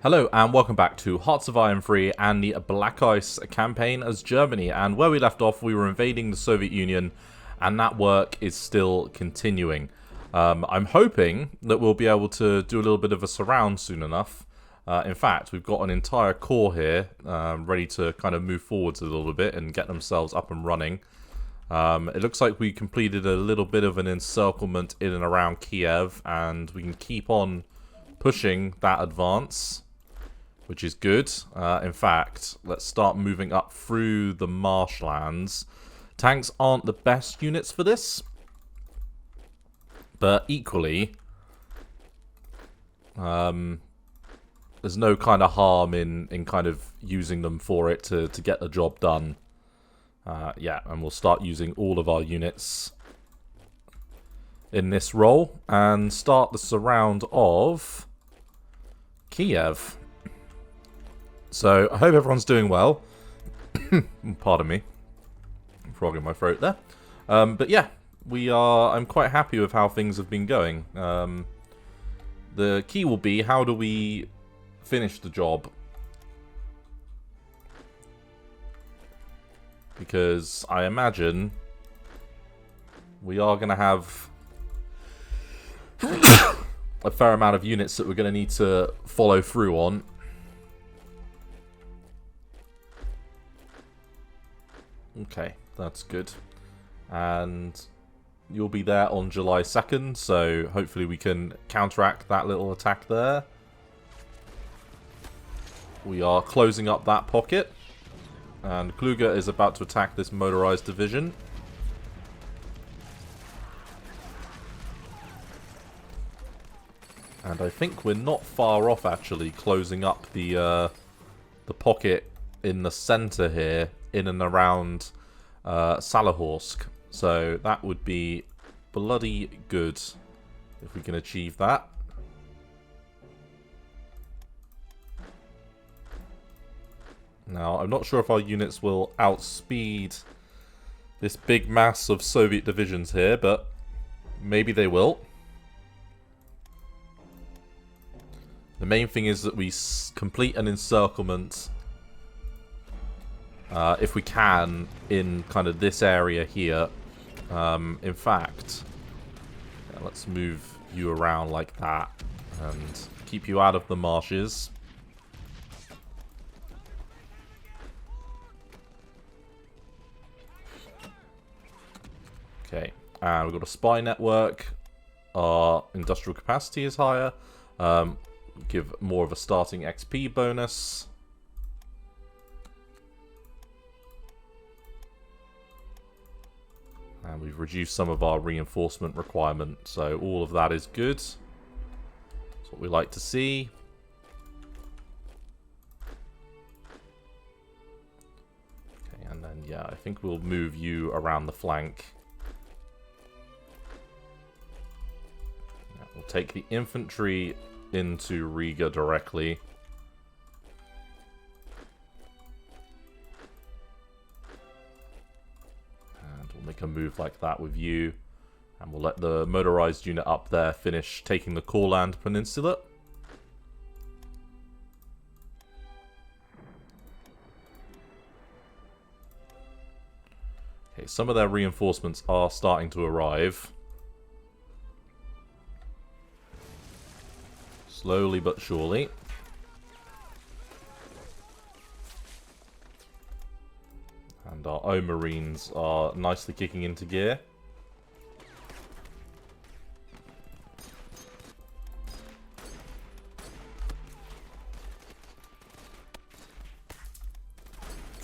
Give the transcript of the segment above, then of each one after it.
Hello and welcome back to Hearts of Iron 3 and the Black Ice campaign as Germany. And where we left off, we were invading the Soviet Union, and that work is still continuing. I'm hoping that we'll be able to do a little bit of a surround soon enough. In fact, we've got an entire corps here ready to kind of move forwards a little bit and get themselves up and running. It looks like we completed a little bit of an encirclement in and around Kiev, and we can keep on pushing that advance, which is good. In fact, let's start moving up through the marshlands. Tanks aren't the best units for this, but equally, there's no kind of harm in kind of using them for it to get the job done. Yeah, and we'll start using all of our units in this role and start the surround of Kiev. So, I hope everyone's doing well. Pardon me. Frog in my throat there. But yeah, I'm quite happy with how things have been going. The key will be, how do we finish the job? Because I imagine we are going to have a fair amount of units that we're going to need to follow through on. Okay, that's good. And you'll be there on July 2nd, so hopefully we can counteract that little attack there. We are closing up that pocket. And Kluger is about to attack this motorized division. And I think we're not far off, actually, closing up the pocket in the center here, in and around Salahorsk. So that would be bloody good if we can achieve that. Now, I'm not sure if our units will outspeed this big mass of Soviet divisions here, but maybe they will. The main thing is that we complete an encirclement, if we can, in kind of this area here. In fact, yeah, let's move you around like that and keep you out of the marshes. Okay, and we've got a spy network. Our industrial capacity is higher. Give more of a starting XP bonus. And we've reduced some of our reinforcement requirement, so all of that is good. That's what we like to see. Okay, and then, yeah, I think we'll move you around the flank. We'll take the infantry into Riga directly. And we'll make a move like that with you. And we'll let the motorized unit up there finish taking the Courland Peninsula. Okay, some of their reinforcements are starting to arrive. Slowly but surely. And our own Marines are nicely kicking into gear.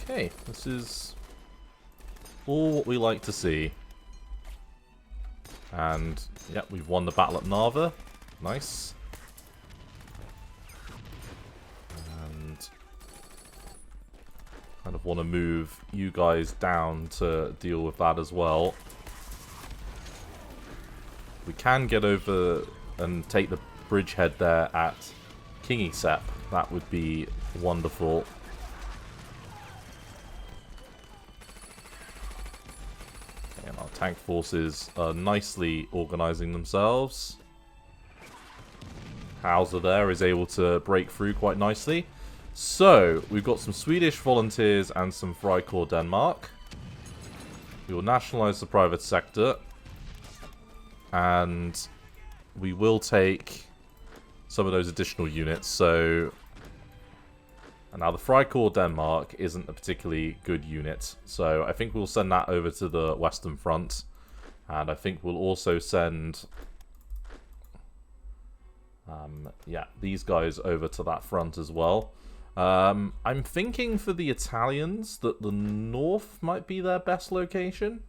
Okay, this is all what we like to see. And, yep, we've won the battle at Narva. Nice. Kind of want to move you guys down to deal with that as well. We can get over and take the bridgehead there at Kingisep. That would be wonderful. Okay, and our tank forces are nicely organizing themselves. Hauser there is able to break through quite nicely. So, we've got some Swedish volunteers and some Freikorps Denmark. We will nationalize the private sector. And we will take some of those additional units. So, and now the Freikorps Denmark isn't a particularly good unit. So, I think we'll send that over to the Western Front. And I think we'll also send... yeah, these guys over to that front as well. I'm thinking for the Italians that the north might be their best location.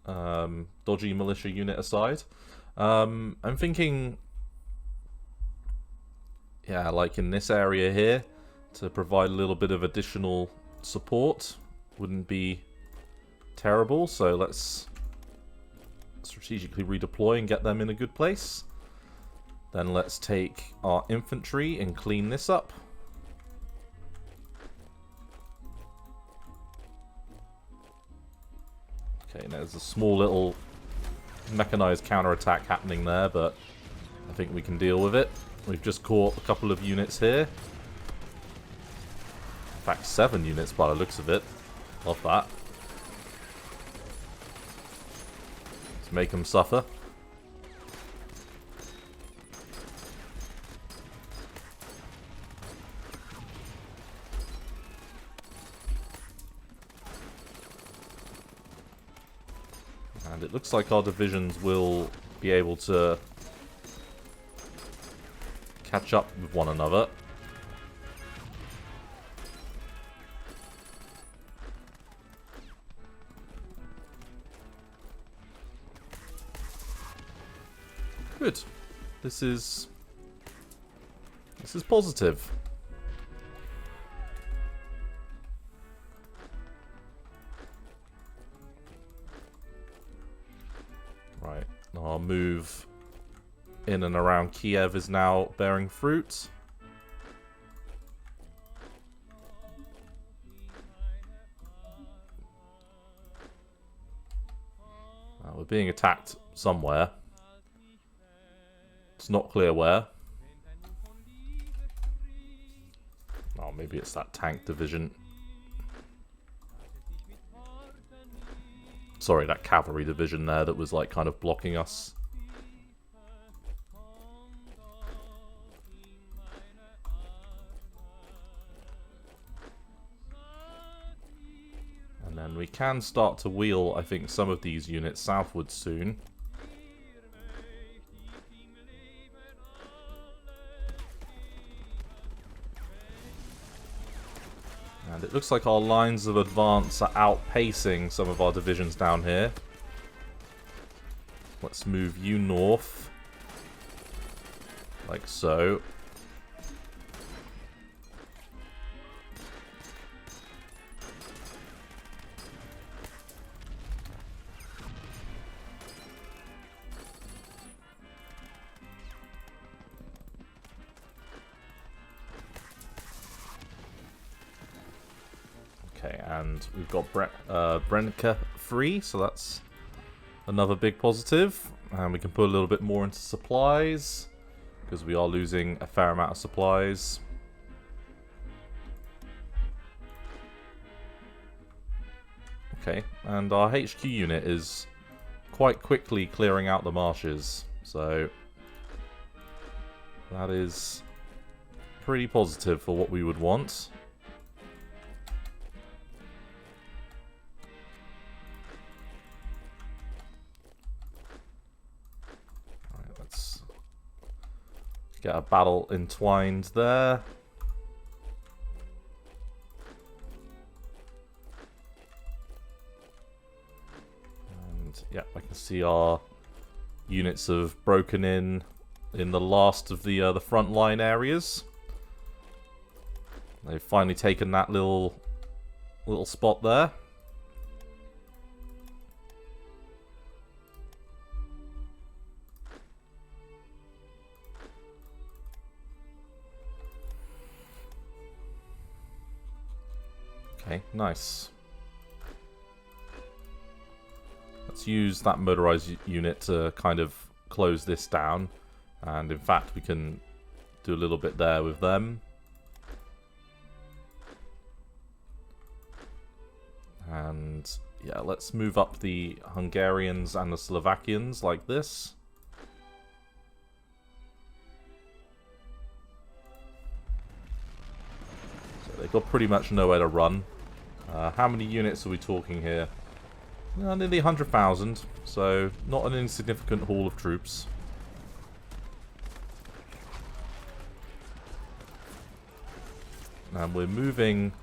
Dodgy militia unit aside. I'm thinking, yeah, like in this area here, to provide a little bit of additional support wouldn't be terrible. So let's strategically redeploy and get them in a good place. Then let's take our infantry and clean this up. Okay, there's a small little mechanized counterattack happening there, but I think we can deal with it. We've just caught a couple of units here. In fact, 7 units by the looks of it. Love that. Let's make them suffer. And it looks like our divisions will be able to catch up with one another. Good. This is positive. Right, our move in and around Kiev is now bearing fruit. We're being attacked somewhere. It's not clear where. Oh, maybe it's that tank division. Sorry, that cavalry division there that was like kind of blocking us. And then we can start to wheel, I think, some of these units southwards soon. And it looks like our lines of advance are outpacing some of our divisions down here. Let's move you north. Like so. Okay, and we've got Brennica free, so that's another big positive. And we can put a little bit more into supplies, because we are losing a fair amount of supplies. Okay, and our HQ unit is quite quickly clearing out the marshes, so that is pretty positive for what we would want. Get a battle entwined there. And yeah, I can see our units have broken in the last of the front line areas. They've finally taken that little spot there. Okay, nice. Let's use that motorized unit to kind of close this down. And in fact, we can do a little bit there with them. And yeah, let's move up the Hungarians and the Slovakians like this. So they've got pretty much nowhere to run. How many units are we talking here? Nearly 100,000, so not an insignificant haul of troops. And we're moving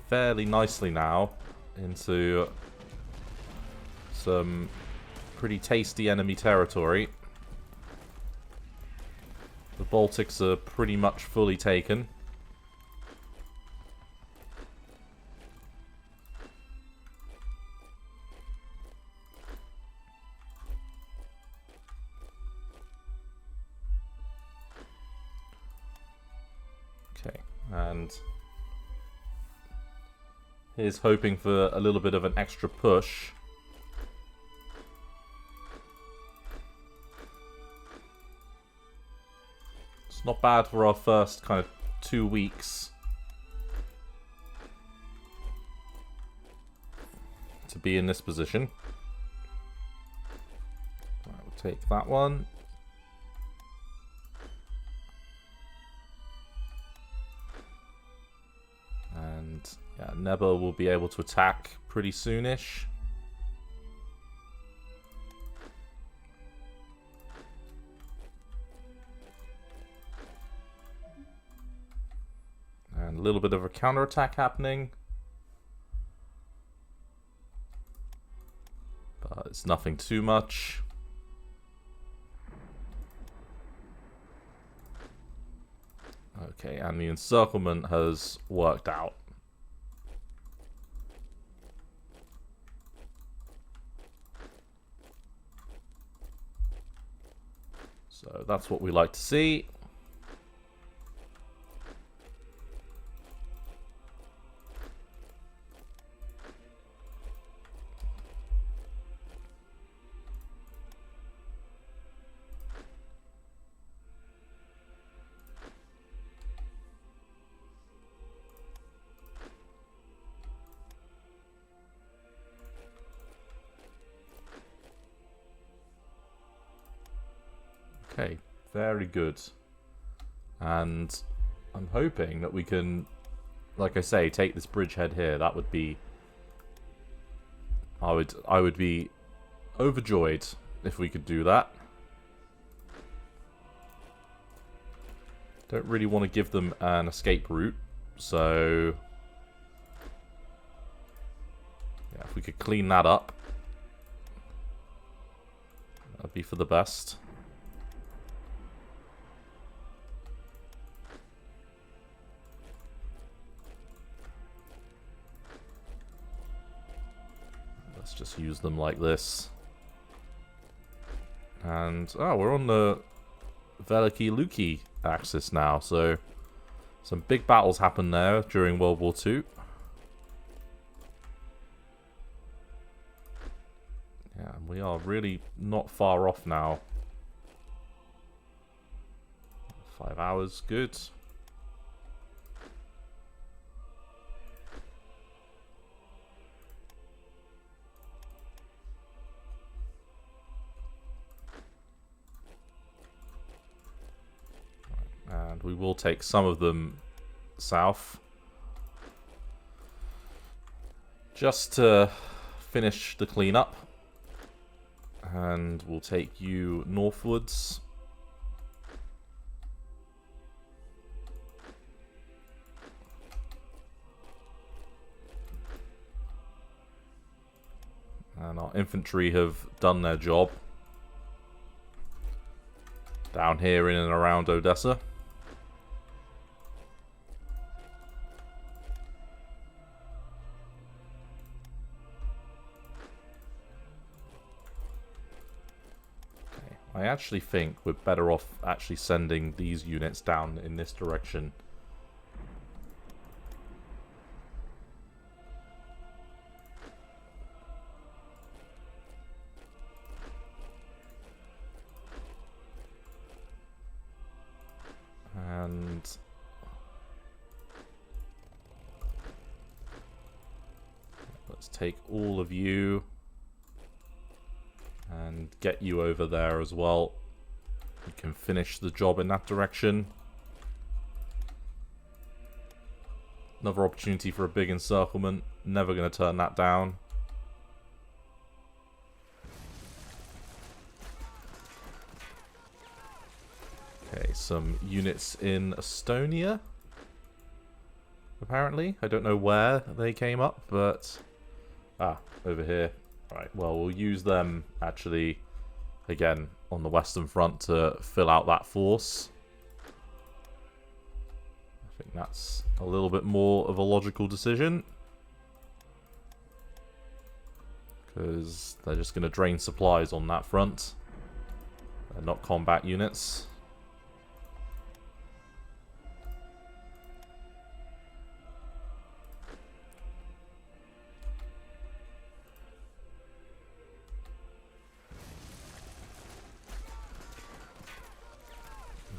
fairly nicely now into some pretty tasty enemy territory. The Baltics are pretty much fully taken. Okay, and here's hoping for a little bit of an extra push. It's not bad for our first kind of 2 weeks to be in this position. Right, we'll take that one. And yeah, Nebo will be able to attack pretty soonish. And a little bit of a counterattack happening. But it's nothing too much. Okay, and the encirclement has worked out. So that's what we like to see. Okay, very good. And I'm hoping that we can, like I say, take this bridgehead here. That would be... I would be overjoyed if we could do that. Don't really want to give them an escape route, so... yeah, if we could clean that up, that'd be for the best. Let's just use them like this. And, oh, we're on the Veliki Luki axis now, so some big battles happened there during World War II. Yeah, and we are really not far off now. 5 hours, good. And we will take some of them south. Just to finish the cleanup. And we'll take you northwards. And our infantry have done their job. Down here in and around Odessa. I actually think we're better off actually sending these units down in this direction. Let's take all of you and get you over there as well. You can finish the job in that direction. Another opportunity for a big encirclement. Never going to turn that down. Okay, some units in Estonia. Apparently. I don't know where they came up, but... Ah, over here. Right, well, we'll use them, actually, again, on the Western Front to fill out that force. I think that's a little bit more of a logical decision. Because they're just going to drain supplies on that front. They're not combat units.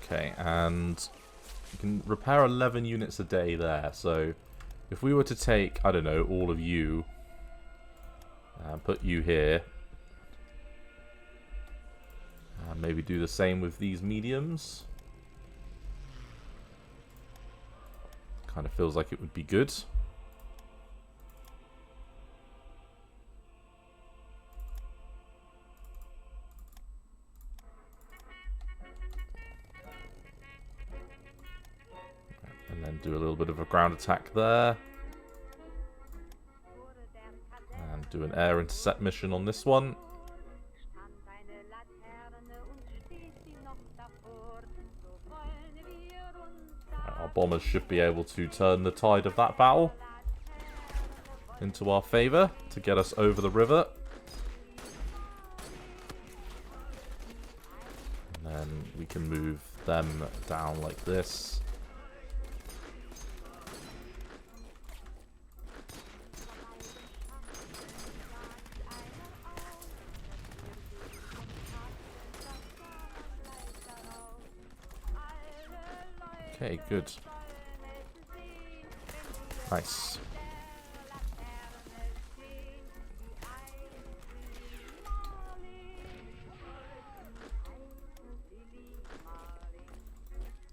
Okay, and you can repair 11 units a day there. So if we were to take, I don't know, all of you and put you here, and maybe do the same with these mediums. Kind of feels like it would be good. And then do a little bit of a ground attack there. And do an air intercept mission on this one. Right, our bombers should be able to turn the tide of that battle into our favor to get us over the river. And then we can move them down like this. Okay, good. Nice.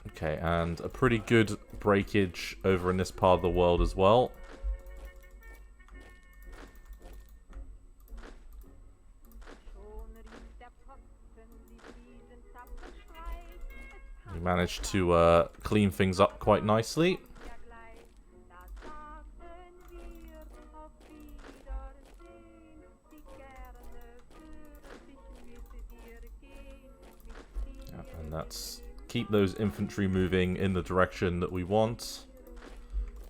Okay, and a pretty good breakage over in this part of the world as well. We managed to clean things up quite nicely. Yeah, and that's keep those infantry moving in the direction that we want,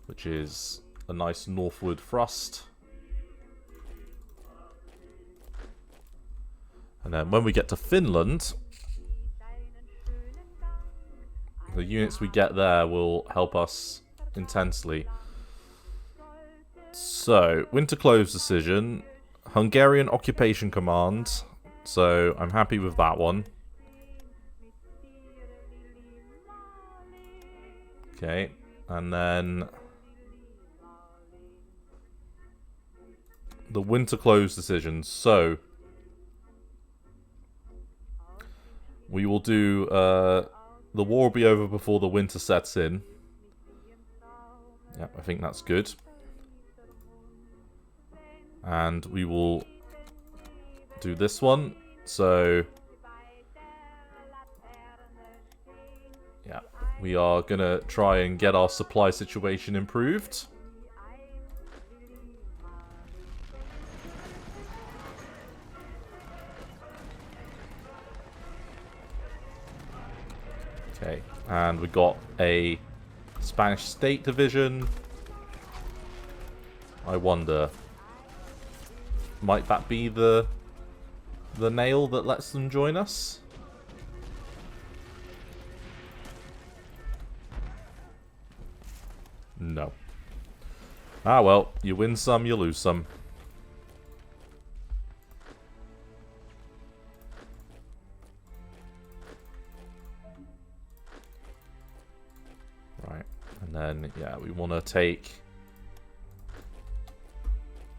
which is a nice northward thrust. And then when we get to Finland, the units we get there will help us intensely. So, Winter Close decision, Hungarian Occupation Command, so I'm happy with that one. Okay, and then the Winter Close decision, so we will do, the war will be over before the winter sets in. Yeah, I think that's good. And we will do this one. So, yeah, we are going to try and get our supply situation improved. Okay, and we got a Spanish State Division. I wonder, might that be the nail that lets them join us? No. Ah well, you win some, you lose some. Right, and then, yeah, we want to take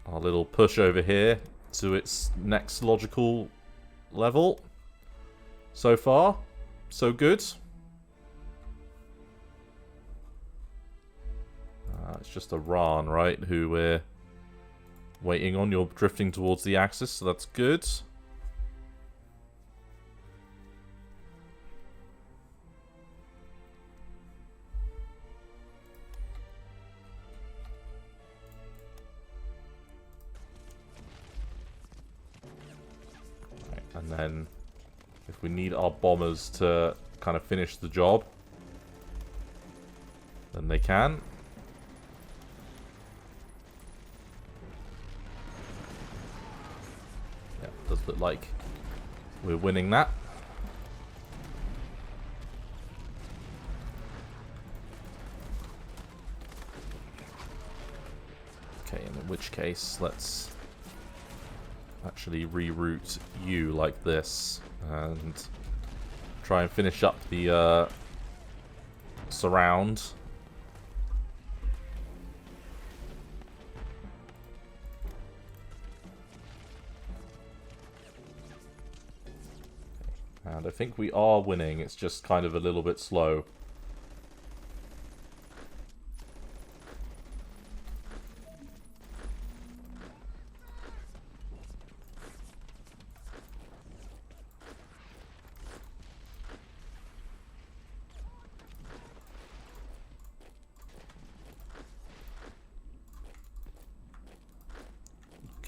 our little push over here to its next logical level. So far, so good. It's just Iran, right, who we're waiting on. You're drifting towards the Axis, so that's good. And then, if we need our bombers to kind of finish the job, then they can. Yeah, it does look like we're winning that. Okay, in which case, let's actually reroute you like this and try and finish up the surround. And I think we are winning, it's just kind of a little bit slow.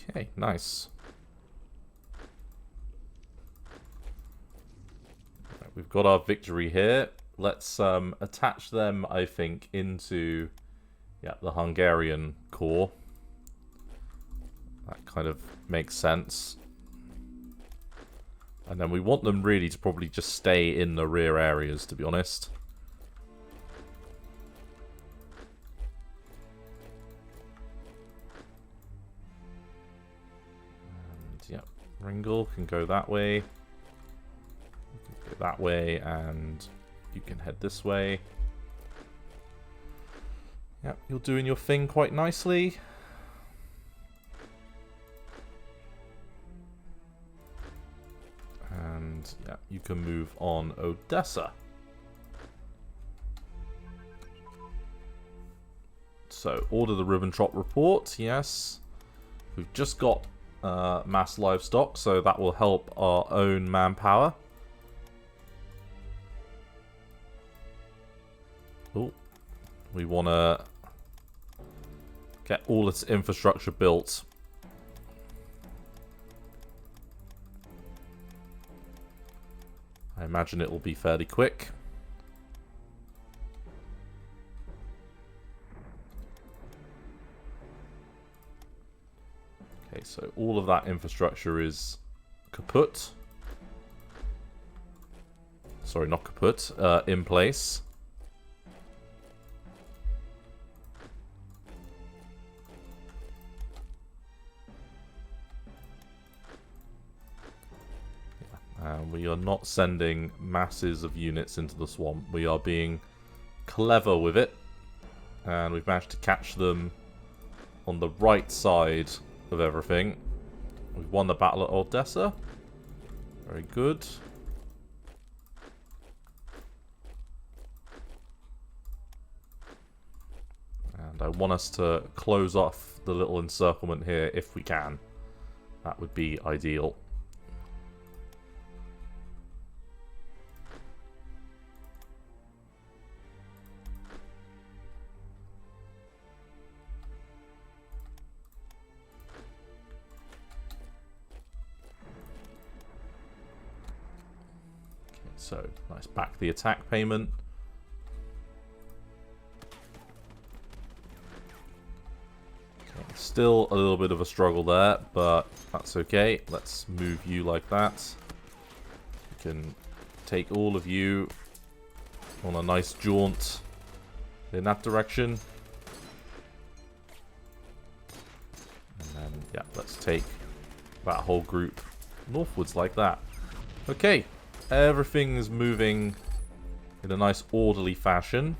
Okay, nice. Right, we've got our victory here. Let's attach them, I think, into the Hungarian corps. That kind of makes sense. And then we want them really to probably just stay in the rear areas, to be honest. Ringle can go that way. You can go that way, and you can head this way. Yep, you're doing your thing quite nicely. And yeah, you can move on Odessa. So, order the Ribbentrop report, yes. We've just got mass livestock, so that will help our own manpower. Oh, we want to get all its infrastructure built. I imagine it will be fairly quick. Okay, so all of that infrastructure is kaput. Sorry, not kaput, in place. We are not sending masses of units into the swamp. We are being clever with it. And we've managed to catch them on the right side of everything. We've won the battle at Odessa. Very good. And I want us to close off the little encirclement here if we can. That would be ideal. So, nice back the attack payment. Okay, still a little bit of a struggle there, but that's okay. Let's move you like that. We can take all of you on a nice jaunt in that direction. And then, yeah, let's take that whole group northwards like that. Okay. Everything is moving in a nice orderly fashion.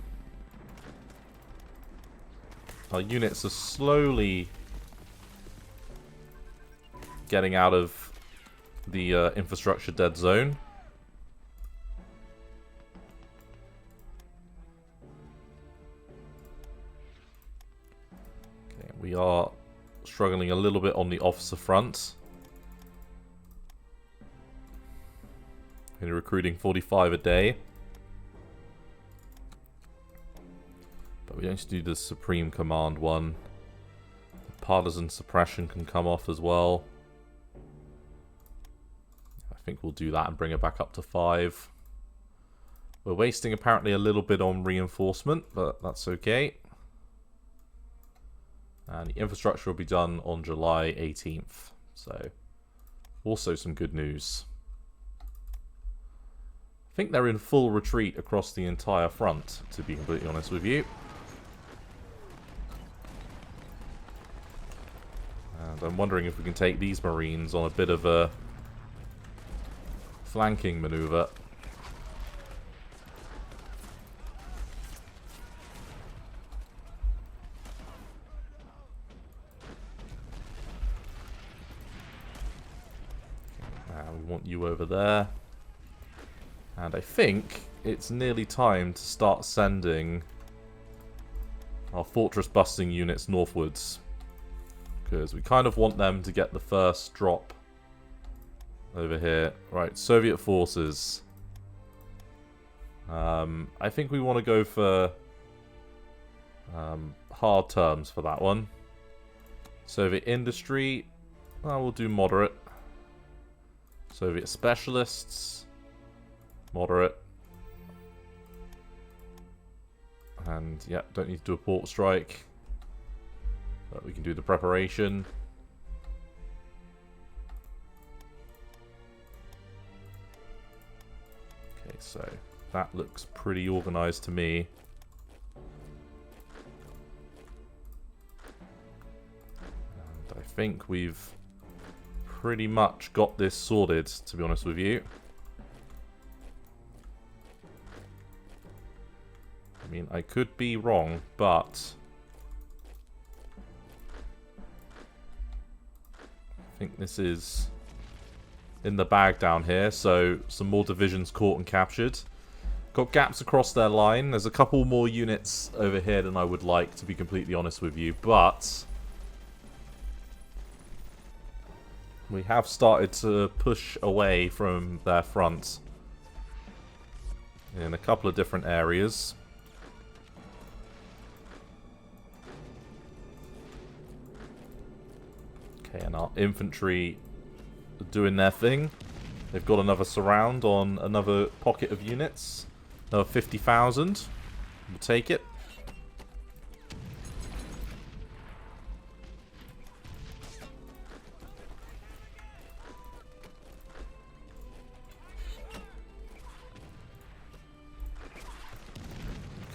Our units are slowly getting out of the infrastructure dead zone. Okay, we are struggling a little bit on the officer front. Only recruiting 45 a day. But we don't need to do the Supreme Command one. The partisan suppression can come off as well. I think we'll do that and bring it back up to 5. We're wasting apparently a little bit on reinforcement, but that's okay. And the infrastructure will be done on July 18th. So, also some good news. I think they're in full retreat across the entire front, to be completely honest with you. And I'm wondering if we can take these Marines on a bit of a flanking maneuver. We want you over there. And I think it's nearly time to start sending our fortress busting units northwards. Because we kind of want them to get the first drop over here. Right, Soviet forces. I think we want to go for hard terms for that one. Soviet industry, well, we'll do moderate. Soviet specialists, moderate. And, yeah, don't need to do a port strike. But we can do the preparation. Okay, so that looks pretty organized to me. And I think we've pretty much got this sorted, to be honest with you. I mean, I could be wrong, but I think this is in the bag down here. So some more divisions caught and captured. Got gaps across their line. There's a couple more units over here than I would like, to be completely honest with you, but we have started to push away from their front in a couple of different areas. Okay, and our infantry are doing their thing. They've got another surround on another pocket of units. Another 50,000. We'll take it.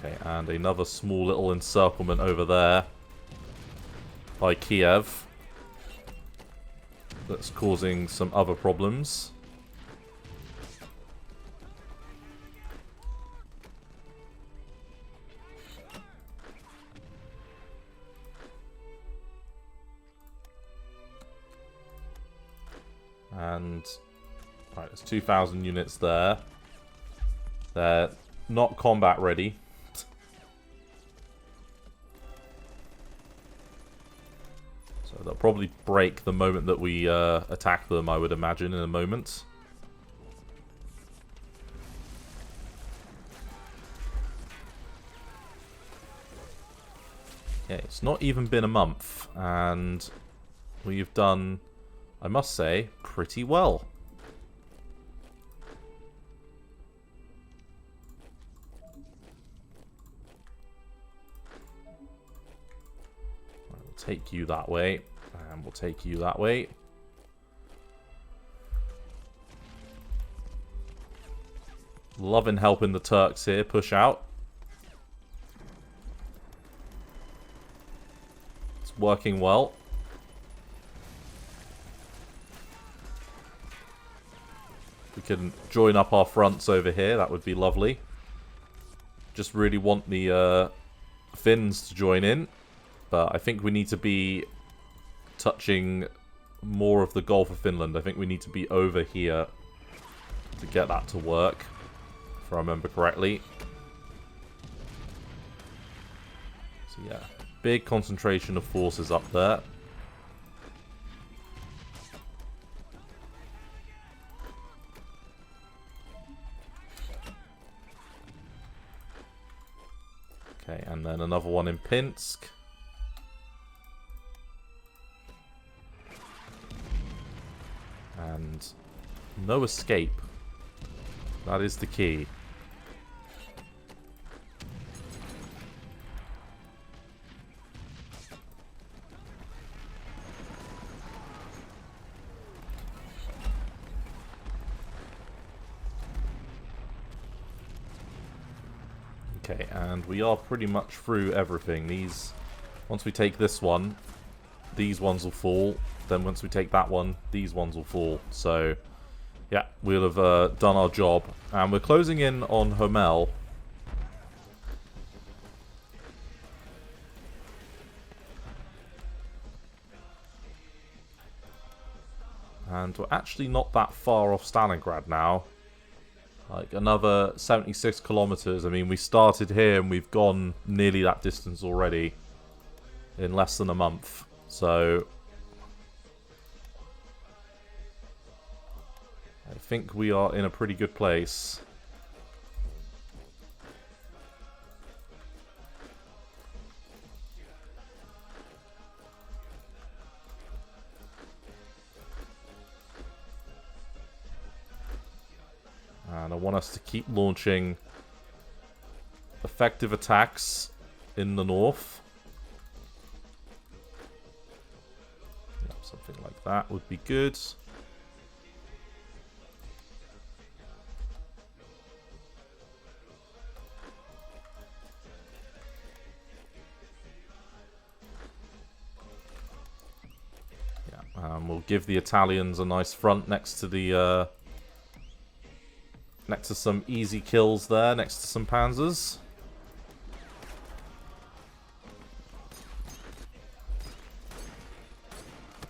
Okay, and another small little encirclement over there by Kiev. That's causing some other problems. And right, there's 2,000 units there. They're not combat ready. So they'll probably break the moment that we attack them, I would imagine, in a moment. Okay, it's not even been a month, and we've done, I must say, pretty well. We'll take you that way, and we'll take you that way. Loving helping the Turks here push out. It's working well. We can join up our fronts over here. That would be lovely. Just really want the Finns to join in. But I think we need to be touching more of the Gulf of Finland. I think we need to be over here to get that to work, if I remember correctly. So yeah, big concentration of forces up there. Okay, and then another one in Pinsk. And no escape. That is the key. Okay, and we are pretty much through everything. These, once we take this one, these ones will fall. Then once we take that one, these ones will fall. So, yeah, we'll have done our job. And we're closing in on Homel. And we're actually not that far off Stalingrad now. Like, another 76 kilometers. I mean, we started here and we've gone nearly that distance already in less than a month. So, I think we are in a pretty good place. And I want us to keep launching effective attacks in the north. Yeah, something like that would be good. Yeah, we'll give the Italians a nice front next to the next to some easy kills there, next to some panzers.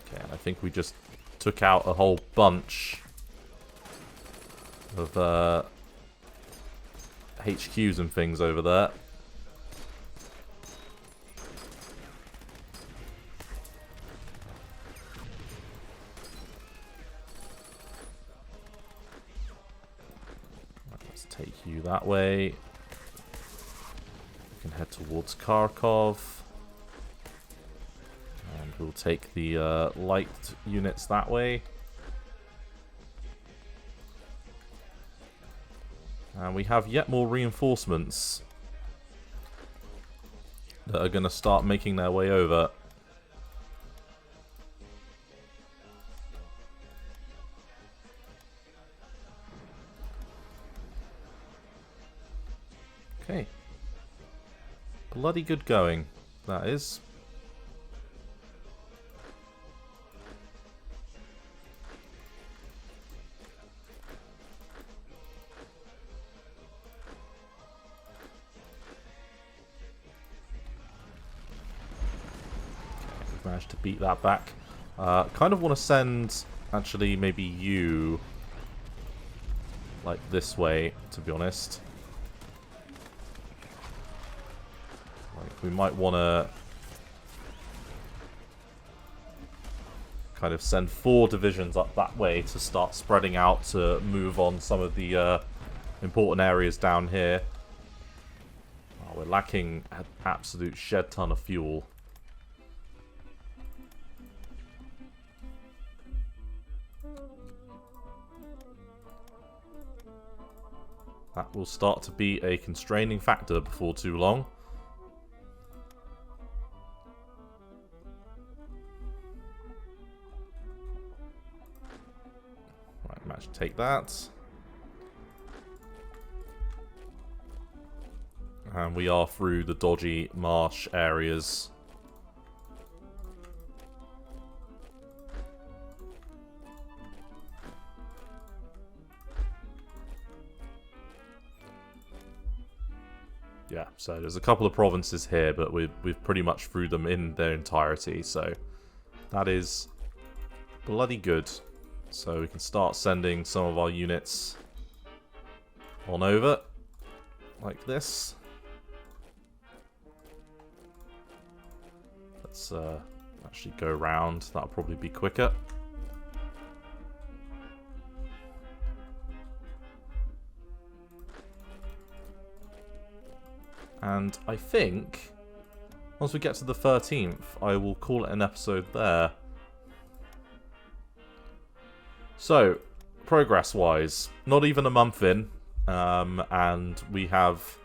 Okay, and I think we just took out a whole bunch of HQs and things over there. Take you that way. We can head towards Kharkov. And we'll take the light units that way. And we have yet more reinforcements that are going to start making their way over. Okay. Bloody good going, that is. Okay, we've managed to beat that back. Kind of want to send, actually, maybe you, like this way, to be honest. We might want to kind of send 4 divisions up that way to start spreading out to move on some of the important areas down here. Oh, we're lacking an absolute shed ton of fuel. That will start to be a constraining factor before too long. Managed to take that. And we are through the dodgy marsh areas. Yeah, so there's a couple of provinces here, but we've pretty much through them in their entirety, so that is bloody good. So we can start sending some of our units on over, like this. Let's actually go around. That'll probably be quicker. And I think once we get to the 13th, I will call it an episode there. So, progress-wise, not even a month in, and we have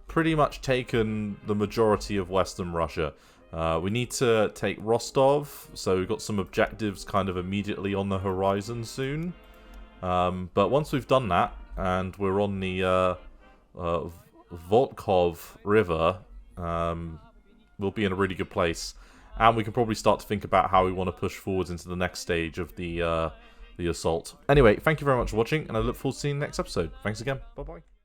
pretty much taken the majority of Western Russia. We need to take Rostov, so we've got some objectives kind of immediately on the horizon soon. But once we've done that, and we're on the Volkhov River, we'll be in a really good place. And we can probably start to think about how we want to push forwards into the next stage of the assault. Anyway, thank you very much for watching, and I look forward to seeing you in the next episode. Thanks again. Bye-bye.